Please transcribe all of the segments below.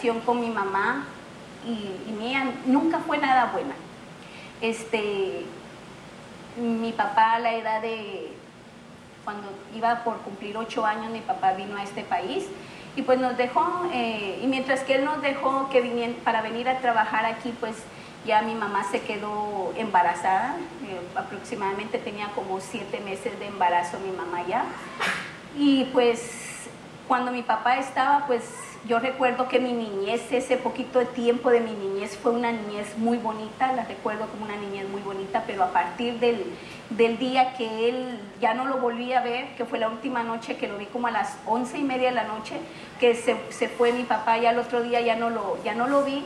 relación con mi mamá y mía nunca fue nada buena. Mi papá a la edad de, cuando iba por cumplir 8 años, mi papá vino a este país y pues nos dejó, y mientras que él nos dejó para venir a trabajar aquí, pues ya mi mamá se quedó embarazada, aproximadamente tenía como 7 meses de embarazo mi mamá ya, y pues cuando mi papá estaba, pues yo recuerdo que mi niñez, ese poquito de tiempo de mi niñez fue una niñez muy bonita, la recuerdo como una niñez muy bonita, pero a partir del día que él ya no lo volví a ver, que fue la última noche que lo vi como a las 11:30 de la noche, que se fue mi papá, ya el otro día ya no lo vi,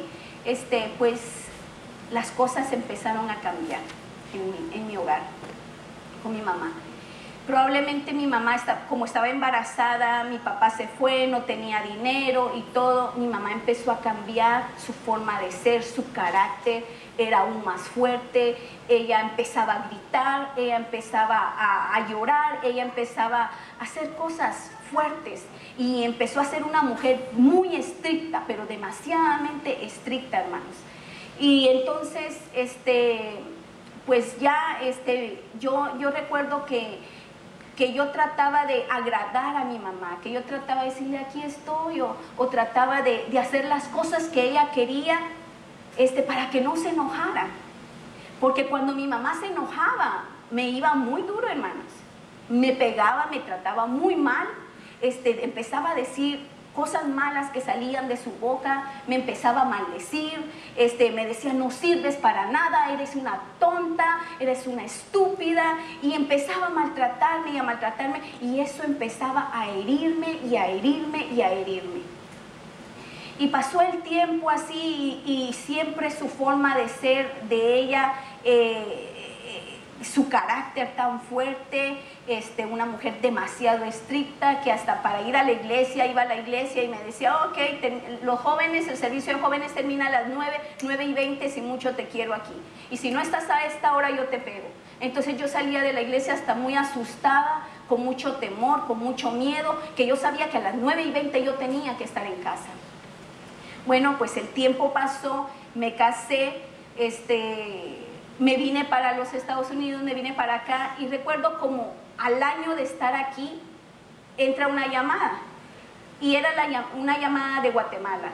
pues las cosas empezaron a cambiar en mi hogar, con mi mamá. Probablemente mi mamá, como estaba embarazada, mi papá se fue, no tenía dinero y todo, mi mamá empezó a cambiar su forma de ser, su carácter era aún más fuerte, ella empezaba a gritar, ella empezaba a llorar, ella empezaba a hacer cosas fuertes y empezó a ser una mujer muy estricta, pero demasiadamente estricta, hermanos. Y entonces, pues ya yo recuerdo que yo trataba de agradar a mi mamá, que yo trataba de decirle aquí estoy, o trataba de hacer las cosas que ella quería, para que no se enojara. Porque cuando mi mamá se enojaba, me iba muy duro, hermanos. Me pegaba, me trataba muy mal, empezaba a decir cosas malas que salían de su boca, me empezaba a maldecir, me decía no sirves para nada, eres una tonta, eres una estúpida, y empezaba a maltratarme y eso empezaba a herirme y a herirme y a herirme. Y pasó el tiempo así y siempre su forma de ser de ella, su carácter tan fuerte, una mujer demasiado estricta, que hasta para ir a la iglesia, iba a la iglesia y me decía, ok, los jóvenes, el servicio de jóvenes termina a las 9:20, si mucho te quiero aquí. Y si no estás a esta hora, yo te pego. Entonces yo salía de la iglesia hasta muy asustada, con mucho temor, con mucho miedo, que yo sabía que a las 9:20 yo tenía que estar en casa. Bueno, pues el tiempo pasó, me casé, me vine para los Estados Unidos, me vine para acá y recuerdo como al año de estar aquí entra una llamada y era una llamada de Guatemala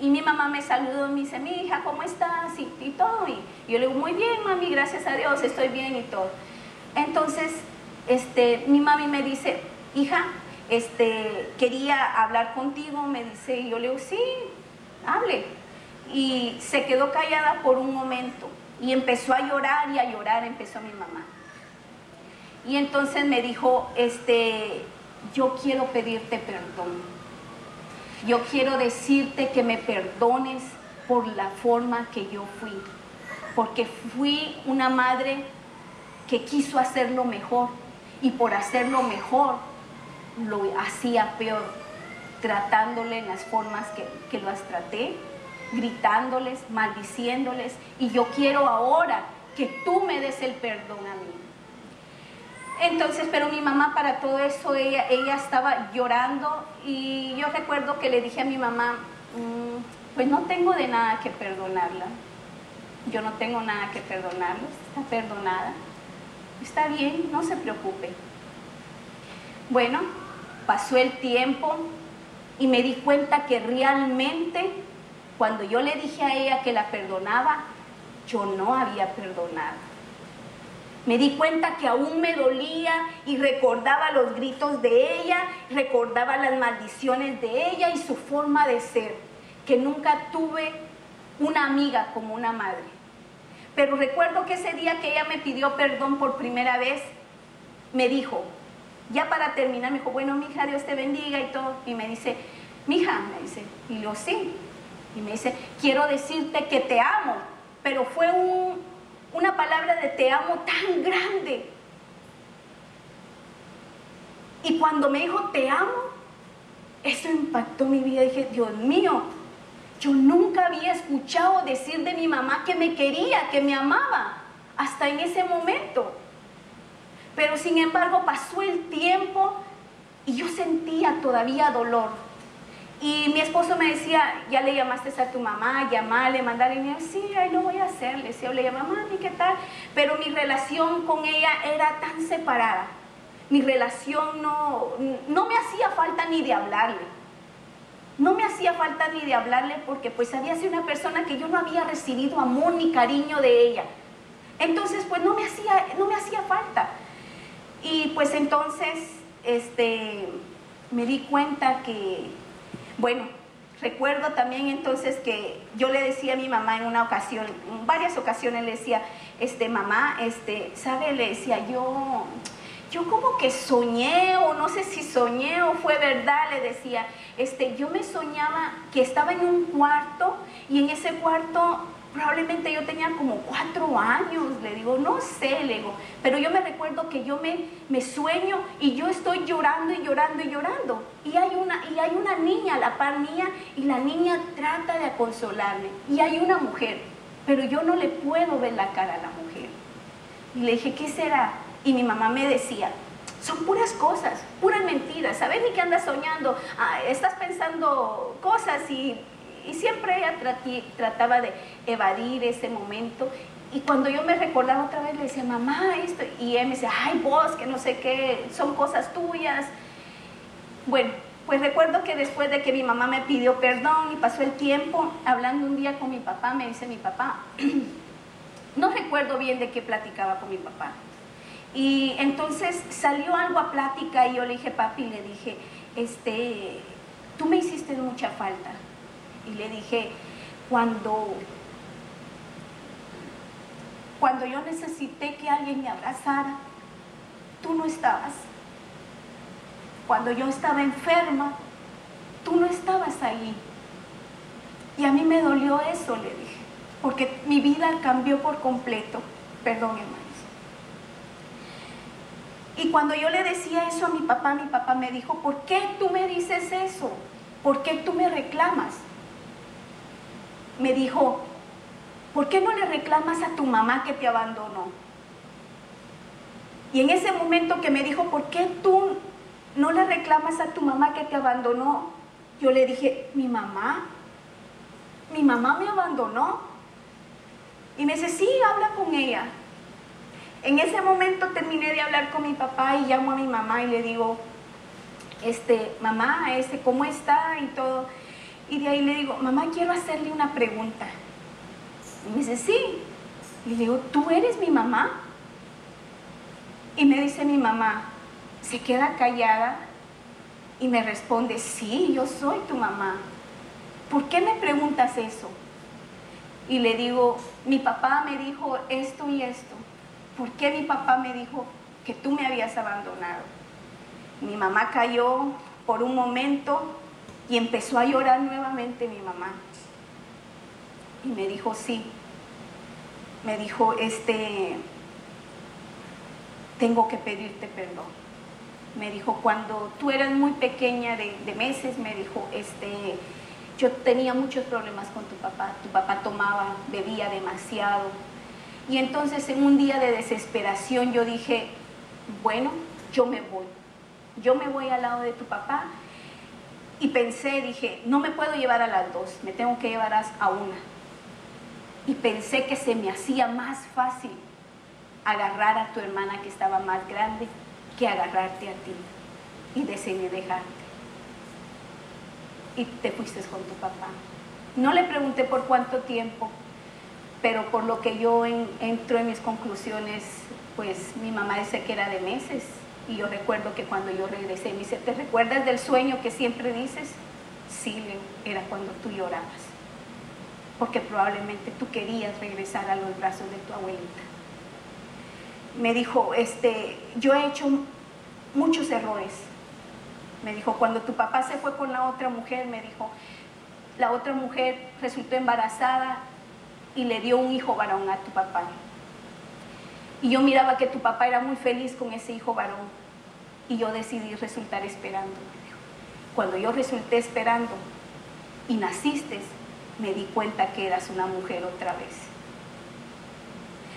y mi mamá me saludó y me dice, mi hija, ¿cómo estás? Y todo, y yo le digo, muy bien mami, gracias a Dios, estoy bien y todo. Entonces mi mami me dice, hija, quería hablar contigo, me dice, y yo le digo, sí, hable. Y se quedó callada por un momento y empezó a llorar y a llorar, empezó mi mamá. Y entonces me dijo, yo quiero pedirte perdón. Yo quiero decirte que me perdones por la forma que yo fui. Porque fui una madre que quiso hacerlo mejor. Y por hacerlo mejor, lo hacía peor. Tratándole en las formas que las traté. Gritándoles, maldiciéndoles. Y yo quiero ahora que tú me des el perdón a mí. Entonces, pero mi mamá para todo eso, ella estaba llorando y yo recuerdo que le dije a mi mamá, pues no tengo de nada que perdonarla. Yo no tengo nada que perdonarla, está perdonada. Está bien, no se preocupe. Bueno, pasó el tiempo y me di cuenta que realmente cuando yo le dije a ella que la perdonaba, yo no había perdonado. Me di cuenta que aún me dolía y recordaba los gritos de ella, recordaba las maldiciones de ella y su forma de ser, que nunca tuve una amiga como una madre. Pero recuerdo que ese día que ella me pidió perdón por primera vez, me dijo, ya para terminar, me dijo, bueno, mija, Dios te bendiga y todo. Y me dice, mija, me dice, y yo sí. Y me dice, quiero decirte que te amo, pero fue una palabra de te amo tan grande. Y cuando me dijo te amo, eso impactó mi vida. Dije, Dios mío, yo nunca había escuchado decir de mi mamá que me quería, que me amaba, hasta en ese momento. Pero sin embargo pasó el tiempo y yo sentía todavía dolor. Y mi esposo me decía, ya le llamaste a tu mamá, llamale, mandale. Y me decía, sí, ahí lo voy a hacer. Le decía, le llamaba, mami, ¿qué tal? Pero mi relación con ella era tan separada. Mi relación no me hacía falta ni de hablarle. No me hacía falta ni de hablarle porque pues había sido una persona que yo no había recibido amor ni cariño de ella. Entonces pues no me hacía falta. Y pues entonces me di cuenta que, bueno, recuerdo también entonces que yo le decía a mi mamá en una ocasión, en varias ocasiones le decía, mamá, ¿sabe? Le decía yo como que soñé, o no sé si soñé o fue verdad, le decía, yo me soñaba que estaba en un cuarto y en ese cuarto probablemente yo tenía como 4 años, le digo, no sé, le digo, pero yo me recuerdo que yo me sueño y yo estoy llorando y llorando y llorando. Y hay una niña a la par mía y la niña trata de consolarme. Y hay una mujer, pero yo no le puedo ver la cara a la mujer. Y le dije, ¿qué será? Y mi mamá me decía, son puras cosas, puras mentiras, ¿sabes ni qué andas soñando? Estás pensando cosas y siempre ella trataba de evadir ese momento. Y cuando yo me recordaba otra vez, le decía, mamá, esto, y ella me decía, ay, vos, que no sé qué, son cosas tuyas. Bueno, pues recuerdo que después de que mi mamá me pidió perdón y pasó el tiempo, hablando un día con mi papá, me dice mi papá, no recuerdo bien de qué platicaba con mi papá. Y entonces salió algo a plática y yo le dije, papi, le dije, tú me hiciste mucha falta. Y le dije, cuando yo necesité que alguien me abrazara, tú no estabas. Cuando yo estaba enferma, tú no estabas ahí. Y a mí me dolió eso, le dije, porque mi vida cambió por completo. Perdón, hermanos. Y cuando yo le decía eso a mi papá me dijo, ¿por qué tú me dices eso? ¿Por qué tú me reclamas? Me dijo, ¿por qué no le reclamas a tu mamá que te abandonó? Y en ese momento que me dijo, ¿por qué tú no le reclamas a tu mamá que te abandonó? Yo le dije, mi mamá me abandonó. Y me dice, sí, habla con ella. En ese momento terminé de hablar con mi papá y llamo a mi mamá y le digo, mamá, ¿cómo está? Y todo. Y de ahí le digo, mamá, quiero hacerle una pregunta. Y me dice, sí. Y le digo, ¿tú eres mi mamá? Y me dice mi mamá, se queda callada y me responde, sí, yo soy tu mamá. ¿Por qué me preguntas eso? Y le digo, mi papá me dijo esto y esto. ¿Por qué mi papá me dijo que tú me habías abandonado? Mi mamá cayó por un momento y empezó a llorar nuevamente mi mamá. Y me dijo, sí. Me dijo, tengo que pedirte perdón. Me dijo, cuando tú eras muy pequeña de meses, me dijo, yo tenía muchos problemas con tu papá tomaba, bebía demasiado. Y entonces en un día de desesperación yo dije, bueno, yo me voy al lado de tu papá. Y pensé, dije, no me puedo llevar a las dos, me tengo que llevar a una. Y pensé que se me hacía más fácil agarrar a tu hermana que estaba más grande que agarrarte a ti. Y decidí dejarte. Y te fuiste con tu papá. No le pregunté por cuánto tiempo, pero por lo que yo entro en mis conclusiones, pues mi mamá dice que era de meses. Y yo recuerdo que cuando yo regresé, me dice, ¿te recuerdas del sueño que siempre dices? Sí, Leo, era cuando tú llorabas. Porque probablemente tú querías regresar a los brazos de tu abuelita. Me dijo, yo he hecho muchos errores. Me dijo, cuando tu papá se fue con la otra mujer, me dijo, la otra mujer resultó embarazada y le dio un hijo varón a tu papá. Y yo miraba que tu papá era muy feliz con ese hijo varón. Y yo decidí resultar esperando. Cuando yo resulté esperando y naciste, me di cuenta que eras una mujer otra vez.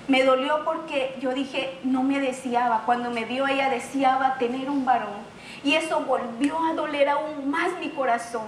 Me dolió porque yo dije, no me deseaba. Cuando me vio, ella deseaba tener un varón. Y eso volvió a doler aún más mi corazón.